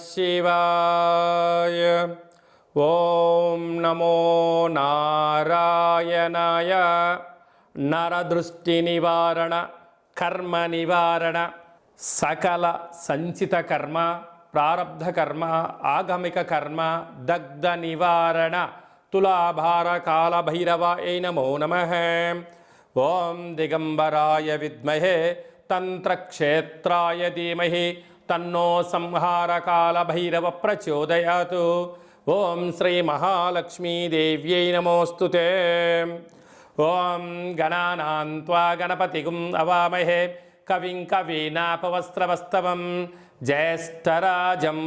శివాయ. ఓం నమో నారాయణాయ. నరదృష్టి నివారణ, కర్మ నివారణ, సకల సంచిత కర్మ, ప్రారబ్ధ కర్మ, ఆగమిక కర్మ, దగ్ధ నివారణ, తులాభార కాల భైరవాయ నమో నమః. ఓం దిగంబరాయ విద్మహే తంత్రక్షేత్రాయ ధీమహి తన్నో సంహారకాల భైరవ ప్రచోదయాత్. ఓం శ్రీ మహాలక్ష్మీదేవ్యై నమోస్తుతే. ఓం గణానాం త్వా గణపతిగుం అవామహే కవిం కవీనాపవస్త్రవస్తవం జ్యేష్ఠరాజం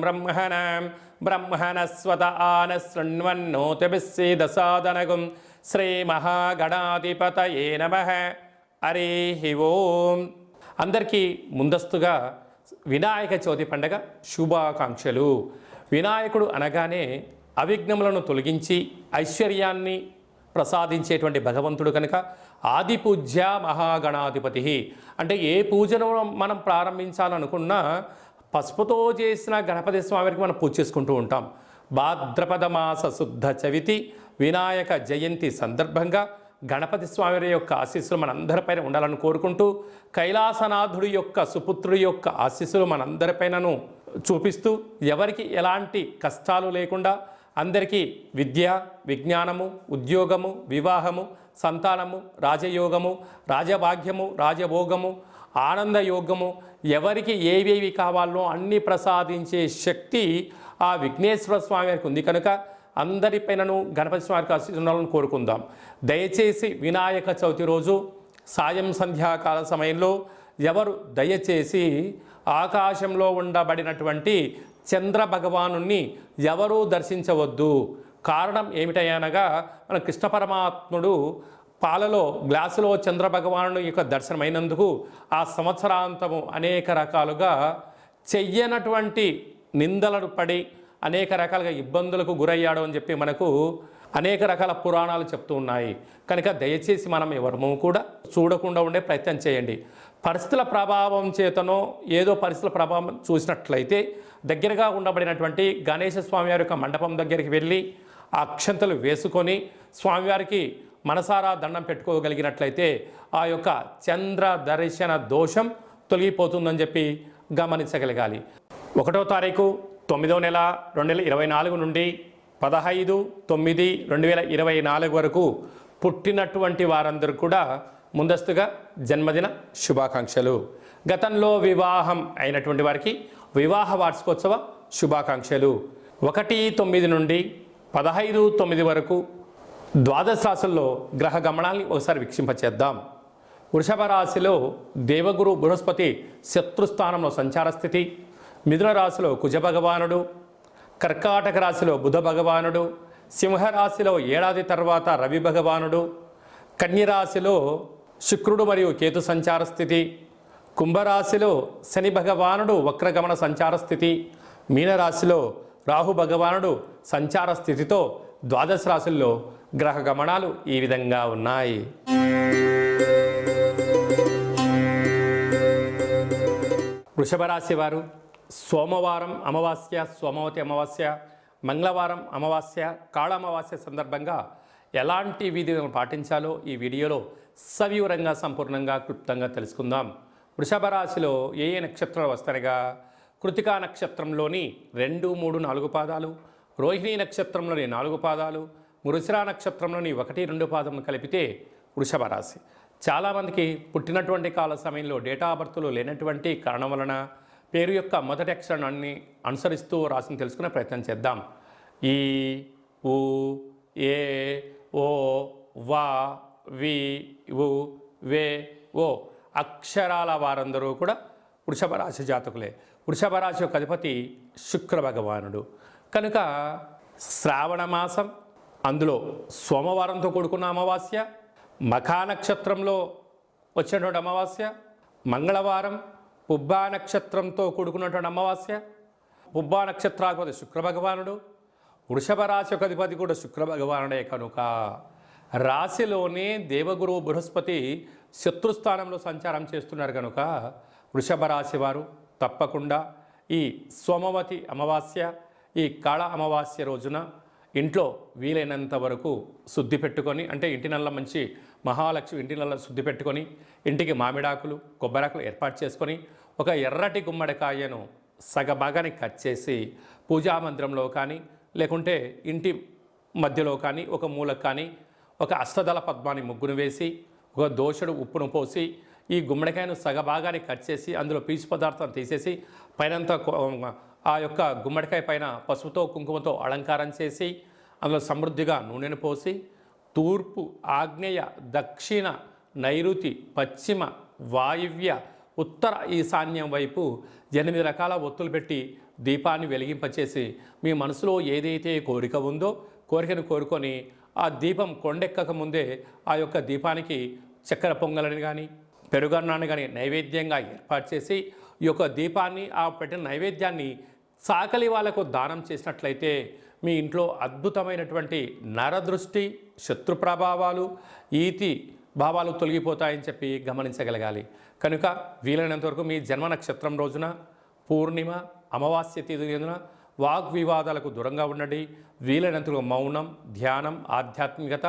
బ్రహ్మణస్వత ఆన శృణ్వన్నోతిభిస్సీదసాదనగుం. శ్రీ మహాగణాధిపతయే నమః. హరి ఓం. అందరికీ ముందస్తుగా వినాయక చవితి పండగ శుభాకాంక్షలు. వినాయకుడు అనగానే అవిఘ్నములను తొలగించి ఐశ్వర్యాన్ని ప్రసాదించేటువంటి భగవంతుడు కనుక ఆది పూజ్య మహాగణాధిపతి. అంటే ఏ పూజను మనం ప్రారంభించాలనుకున్నా పసుపుతో చేసిన గణపతి స్వామికి మనం పూజ చేసుకుంటూ ఉంటాం. భాద్రపద మాస శుద్ధ చవితి వినాయక జయంతి సందర్భంగా గణపతి స్వామి యొక్క ఆశీస్సులు మనందరిపైన ఉండాలని కోరుకుంటూ, కైలాసనాథుడి యొక్క సుపుత్రుడి యొక్క ఆశీస్సులు మనందరిపైనను చూపిస్తూ, ఎవరికి ఎలాంటి కష్టాలు లేకుండా అందరికీ విద్య, విజ్ఞానము, ఉద్యోగము, వివాహము, సంతానము, రాజయోగము, రాజభాగ్యము, రాజభోగము, ఆనందయోగము, ఎవరికి ఏవేవి కావాలో అన్నీ ప్రసాదించే శక్తి ఆ విఘ్నేశ్వర స్వామి వారికి ఉంది కనుక అందరిపైనను గణపతి స్వామికి ఆశీస్సులను కోరుకుందాం. దయచేసి వినాయక చవితి రోజు సాయం సంధ్యాకాల సమయంలో ఎవరు దయచేసి ఆకాశంలో ఉండబడినటువంటి చంద్ర భగవానుణ్ణి ఎవరూ దర్శించవద్దు. కారణం ఏమిటనగా మన కృష్ణ పరమాత్ముడు పాలలో గ్లాసులో చంద్ర భగవాను యొక్క దర్శనమైనందుకు ఆ సంవత్సరాంతము అనేక రకాలుగా చెయ్యనటువంటి నిందలను పడి అనేక రకాలుగా ఇబ్బందులకు గురయ్యాడు అని చెప్పి మనకు అనేక రకాల పురాణాలు చెప్తూ ఉన్నాయి. కనుక దయచేసి మనం ఎవరము కూడా చూడకుండా ఉండే ప్రయత్నం చేయండి. పరిస్థితుల ప్రభావం చేతనో ఏదో పరిస్థితుల ప్రభావం చూసినట్లయితే దగ్గరగా ఉండబడినటువంటి గణేశ స్వామివారి యొక్క మండపం దగ్గరికి వెళ్ళి ఆ అక్షంతలు వేసుకొని స్వామివారికి మనసారా దండం పెట్టుకోగలిగినట్లయితే ఆ యొక్క చంద్ర దర్శన దోషం తొలగిపోతుందని చెప్పి గమనించగలగాలి. 1వ తారీఖు 9వ నెల 2024 నుండి 15/9/2024 వరకు పుట్టినటువంటి వారందరూ కూడా ముందస్తుగా జన్మదిన శుభాకాంక్షలు. గతంలో వివాహం అయినటువంటి వారికి వివాహ వార్షికోత్సవ శుభాకాంక్షలు. 1/9 నుండి 15/9 వరకు ద్వాదశ రాశుల్లో గ్రహ గమనాల్ని ఒకసారి వీక్షింపచేద్దాం. వృషభ రాశిలో దేవగురు బృహస్పతి శత్రుస్థానంలో సంచార స్థితి. మిథున రాశిలో కుజ భగవానుడు, కర్కాటక రాశిలో బుధ భగవానుడు, సింహరాశిలో ఏడాది తర్వాత రవి భగవానుడు, కన్యరాశిలో శుక్రుడు మరియు కేతు సంచార స్థితి, కుంభరాశిలో శని భగవానుడు వక్రగమన సంచార స్థితి, మీనరాశిలో రాహు భగవానుడు సంచార స్థితితో ద్వాదశ రాశుల్లో గ్రహ గమనాలు ఈ విధంగా ఉన్నాయి. వృషభ రాశి వారు సోమవారం అమావాస్య, సోమవతి అమావాస్య, మంగళవారం అమావాస్య, కాళ అమావాస్య సందర్భంగా ఎలాంటి విధులను పాటించాలో ఈ వీడియోలో సవివరంగా సంపూర్ణంగా క్లుప్తంగా తెలుసుకుందాం. వృషభ రాశిలో ఏ ఏ నక్షత్రాలు వస్తాయిగా కృతికా నక్షత్రంలోని 2, 3, 4 పాదాలు, రోహిణీ నక్షత్రంలోని 4 పాదాలు, మృగశిర నక్షత్రంలోని 1, 2 పాదములు కలిపితే వృషభ రాశి. చాలామందికి పుట్టినటువంటి కాల సమయంలో డేటా ఆఫ్ బర్త్లు లేనటువంటి కారణం వలన పేరు యొక్క మొదటి అక్షరాన్ని అనుసరిస్తూ రాశిని తెలుసుకునే ప్రయత్నం చేద్దాం. ఈ, ఉ, ఏ, ఓ, వా, వి, ఉ, వే, ఓ అక్షరాల వారందరూ కూడా వృషభ రాశి జాతకులే. వృషభ రాశి యొక్క అధిపతి శుక్ర భగవానుడు కనుక శ్రావణ మాసం, అందులో సోమవారంతో కూడుకున్న అమావాస్య, మఖా నక్షత్రంలో వచ్చినటువంటి అమావాస్య, మంగళవారం పుబ్బా నక్షత్రంతో కూడుకున్నటువంటి అమావాస్య, పుబ్బా నక్షత్రాధిపతి శుక్ర భగవానుడు, వృషభ రాశి యొక్క అధిపతి కూడా శుక్ర భగవానుడే కనుక రాశిలోనే దేవగురు బృహస్పతి శత్రుస్థానంలో సంచారం చేస్తున్నారు కనుక వృషభ రాశి వారు తప్పకుండా ఈ సోమవతి అమావాస్య, ఈ కాళ అమావాస్య రోజున ఇంట్లో వీలైనంత వరకు శుద్ధి పెట్టుకొని, అంటే ఇంటి నల్ల మంచి మహాలక్ష్మి ఇంటి నల్ల శుద్ధి పెట్టుకొని, ఇంటికి మామిడాకులు కొబ్బరాకులు ఏర్పాటు చేసుకొని, ఒక ఎర్రటి గుమ్మడికాయను సగభాగాన్ని కట్ చేసి పూజా మందిరంలో కానీ లేకుంటే ఇంటి మధ్యలో కానీ ఒక మూలకు కానీ ఒక అష్టదళ పద్మాన్ని ముగ్గును వేసి ఒక దోషుడు ఉప్పును పోసి ఈ గుమ్మడికాయను సగభాగాన్ని కట్ చేసి అందులో పీచు పదార్థం తీసేసి పైనంతా ఆ యొక్క గుమ్మడికాయ పైన పసుపుతో కుంకుమతో అలంకారం చేసి అందులో సమృద్ధిగా నూనెను పోసి తూర్పు, ఆగ్నేయ, దక్షిణ, నైరుతి, పశ్చిమ, వాయువ్య, ఉత్తర ఈశాన్యం వైపు 8 రకాల ఒత్తులు పెట్టి దీపాన్ని వెలిగింపచేసి మీ మనసులో ఏదైతే కోరిక ఉందో కోరికను కోరుకొని ఆ దీపం కొండెక్కక ముందే ఆ యొక్క దీపానికి చక్కెర పొంగలని కానీ పెరుగన్నాన్ని కానీ నైవేద్యంగా ఏర్పాటు చేసి ఈ యొక్క దీపాన్ని ఆ పెట్టిన నైవేద్యాన్ని సాకలి వాళ్ళకు దానం చేసినట్లయితే మీ ఇంట్లో అద్భుతమైనటువంటి నరదృష్టి, శత్రు ప్రభావాలు, ఈతి భావాలు తొలగిపోతాయని చెప్పి గమనించగలగాలి. కనుక వీలైనంత వరకు మీ జన్మ నక్షత్రం రోజున పూర్ణిమ, అమావాస్య తిథి వాగ్వివాదాలకు దూరంగా ఉండండి. వీలైనంత మౌనం, ధ్యానం, ఆధ్యాత్మికత,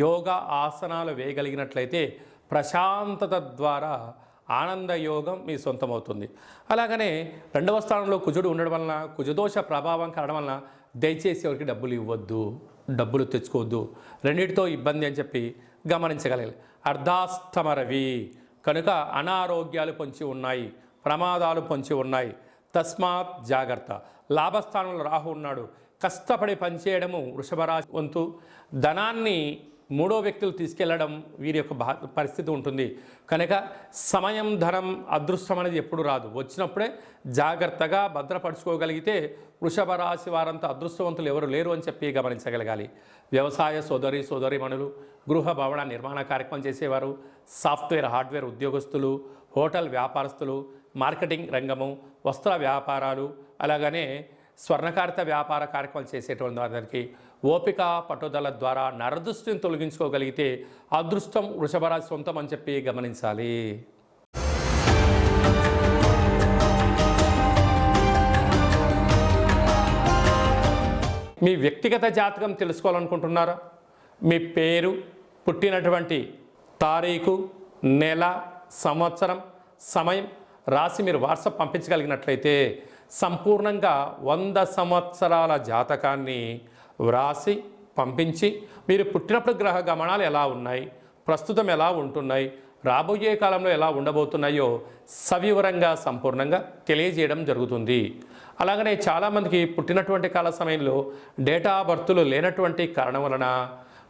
యోగా ఆసనాలు వేయగలిగినట్లయితే ప్రశాంతత ద్వారా ఆనంద యోగం మీ సొంతమవుతుంది. అలాగనే 2వ స్థానంలో కుజుడు ఉండడం వలన కుజదోష ప్రభావం కావడం వలన దయచేసి ఎవరికి డబ్బులు ఇవ్వద్దు, డబ్బులు తెచ్చుకోవద్దు, రెండింటితో ఇబ్బంది అని చెప్పి గమనించగలగాలి. అర్ధాష్టమ రవి కనుక అనారోగ్యాలు పొంచి ఉన్నాయి, ప్రమాదాలు పొంచి ఉన్నాయి. తస్మాత్ జాగ్రత్త. లాభస్థానంలో రాహు ఉన్నాడు. కష్టపడి పనిచేయడము వృషభ రాశి వంతు. ధనాన్ని 3వ వ్యక్తులు తీసుకెళ్లడం వీరి యొక్క పరిస్థితి ఉంటుంది. కనుక సమయం, ధనం, అదృష్టం అనేది ఎప్పుడు రాదు. వచ్చినప్పుడే జాగ్రత్తగా భద్రపరుచుకోగలిగితే వృషభ రాశి వారంతా అదృష్టవంతులు ఎవరు లేరు అని చెప్పి గమనించగలగాలి. వ్యవసాయ సోదరీమణులు, గృహ భవన నిర్మాణ కార్యక్రమం చేసేవారు, సాఫ్ట్వేర్ హార్డ్వేర్ ఉద్యోగస్తులు, హోటల్ వ్యాపారస్తులు, మార్కెటింగ్ రంగము, వస్త్ర వ్యాపారాలు, అలాగనే స్వర్ణకారిత వ్యాపార కార్యక్రమాలు చేసేటువంటి వారికి ఓపిక, పట్టుదల ద్వారా నరదృష్టిని తొలగించుకోగలిగితే అదృష్టం వృషభరాశి సొంతం అని చెప్పి గమనించాలి. మీ వ్యక్తిగత జాతకం తెలుసుకోవాలనుకుంటున్నారా? మీ పేరు, పుట్టినటువంటి తారీఖు, నెల, సంవత్సరం, సమయం రాసి మీరు వాట్సాప్ పంపించగలిగినట్లయితే సంపూర్ణంగా 100 సంవత్సరాల జాతకాన్ని వ్రాసి పంపించి మీరు పుట్టినప్పుడు గ్రహ గమనాలు ఎలా ఉన్నాయి, ప్రస్తుతం ఎలా ఉంటున్నాయి, రాబోయే కాలంలో ఎలా ఉండబోతున్నాయో సవివరంగా సంపూర్ణంగా తెలియజేయడం జరుగుతుంది. అలాగనే చాలామందికి పుట్టినటువంటి కాల సమయంలో డేటా ఆఫ్ బర్త్లు లేనటువంటి కారణం వలన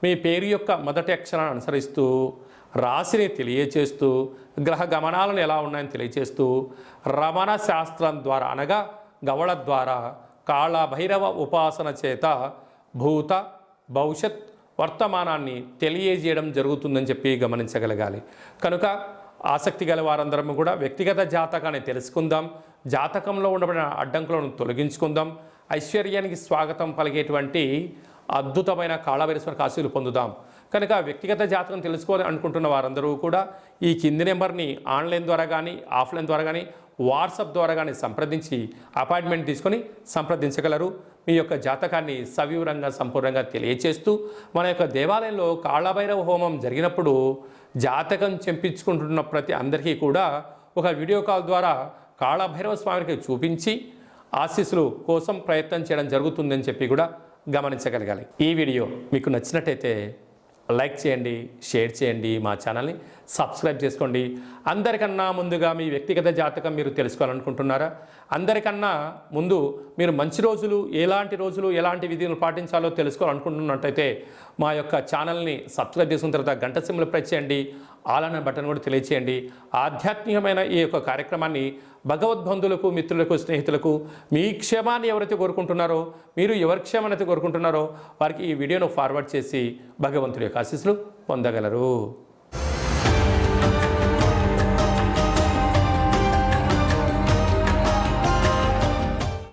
మీ పేరు యొక్క మొదటి అక్షరాన్ని అనుసరిస్తూ రాశిని తెలియచేస్తూ గ్రహ గమనాలను ఎలా ఉన్నాయని తెలియచేస్తూ రమణ శాస్త్రం ద్వారా అనగా గవళ ద్వారా కాళభైరవ ఉపాసన చేత భూత, భవిష్యత్, వర్తమానాన్ని తెలియజేయడం జరుగుతుందని చెప్పి గమనించగలగాలి. కనుక ఆసక్తి గల వారందరం కూడా వ్యక్తిగత జాతకాన్ని తెలుసుకుందాం, జాతకంలో ఉండబడిన అడ్డంకులను తొలగించుకుందాం, ఐశ్వర్యానికి స్వాగతం పలిగేటువంటి అద్భుతమైన కాళభైరవేశ్వర ఆశీస్సులు పొందుదాం. కనుక వ్యక్తిగత జాతకం తెలుసుకోవాలి అనుకుంటున్న వారందరూ కూడా ఈ కింది నెంబర్ని ఆన్లైన్ ద్వారా కానీ ఆఫ్లైన్ ద్వారా కానీ వాట్సాప్ ద్వారా కానీ సంప్రదించి అపాయింట్మెంట్ తీసుకొని సంప్రదించగలరు. మీ యొక్క జాతకాన్ని సవివరంగా సంపూర్ణంగా తెలియచేస్తూ మన యొక్క దేవాలయంలో కాళభైరవ హోమం జరిగినప్పుడు జాతకం చెంపించుకుంటున్న ప్రతి అందరికీ కూడా ఒక వీడియో కాల్ ద్వారా కాళభైరవ స్వామికి చూపించి ఆశీస్సులు కోసం ప్రయత్నం చేయడం జరుగుతుందని చెప్పి కూడా గమనించగలగాలి. ఈ వీడియో మీకు నచ్చినట్టయితే లైక్ చేయండి, షేర్ చేయండి, మా ఛానల్ని సబ్స్క్రైబ్ చేసుకోండి. అందరికన్నా ముందుగా మీ వ్యక్తిగత జాతకం మీరు తెలుసుకోవాలనుకుంటున్నారా? అందరికన్నా ముందు మీరు మంచి రోజులు, ఎలాంటి విధులు పాటించాలో తెలుసుకోవాలనుకుంటున్నట్టయితే మా యొక్క ఛానల్ని సబ్స్క్రైబ్ చేసుకున్న తర్వాత గంట సింబల్ ప్రెస్ చేయండి, ఆల్ అనే బటన్ కూడా తెలియచేయండి. ఆధ్యాత్మికమైన ఈ యొక్క కార్యక్రమాన్ని భగవద్బంధువులకు, మిత్రులకు, స్నేహితులకు మీ క్షేమాన్ని ఎవరైతే కోరుకుంటున్నారో, మీరు ఎవరి క్షేమాన్ని కోరుకుంటున్నారో వారికి ఈ వీడియోను ఫార్వర్డ్ చేసి భగవంతుడి యొక్క ఆశీస్సులు పొందగలరు.